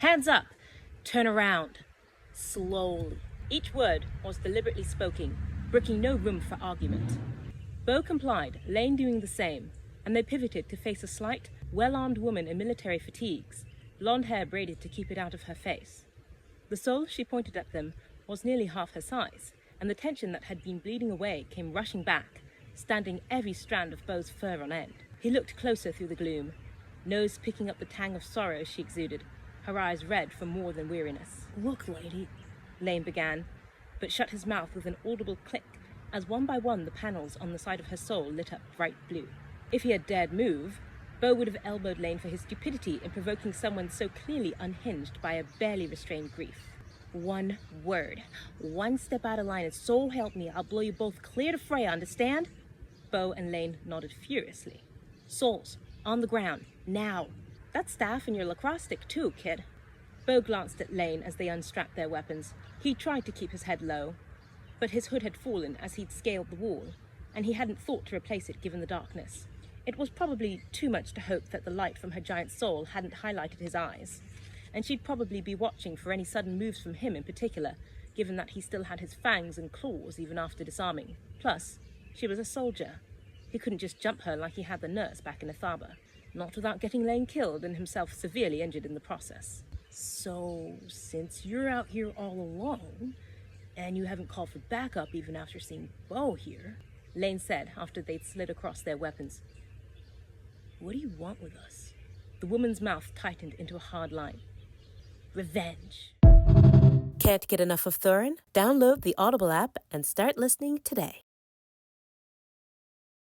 Hands up! Turn around. Slowly. Each word was deliberately spoken, brooking no room for argument. Bo complied, Laine doing the same, and they pivoted to face a slight, well-armed woman in military fatigues, blonde hair braided to keep it out of her face. The soul she pointed at them was nearly half her size, and the tension that had been bleeding away came rushing back, standing every strand of Bo's fur on end. He looked closer through the gloom, nose picking up the tang of sorrow she exuded, her eyes red from more than weariness. "Look, lady," Laine began, but shut his mouth with an audible click as one by one the panels on the side of her soul lit up bright blue. If he had dared move, Bo would have elbowed Laine for his stupidity in provoking someone so clearly unhinged by a barely restrained grief. One word, one step out of line, and so help me, I'll blow you both clear to Freya, understand? Bo and Laine nodded furiously. Souls, on the ground, now. That staff and your lacrosse stick too, kid. Bo glanced at Laine as they unstrapped their weapons. He tried to keep his head low, but his hood had fallen as he'd scaled the wall, and he hadn't thought to replace it given the darkness. It was probably too much to hope that the light from her giant soul hadn't highlighted his eyes, and she'd probably be watching for any sudden moves from him in particular, given that he still had his fangs and claws even after disarming. Plus, she was a soldier. He couldn't just jump her like he had the nurse back in Ethaba, not without getting Laine killed and himself severely injured in the process. "So, since you're out here all alone, and you haven't called for backup even after seeing Bo here," Laine said after they'd slid across their weapons, "what do you want with us?" The woman's mouth tightened into a hard line. "Revenge." Can't get enough of Thorin? Download the Audible app and start listening today.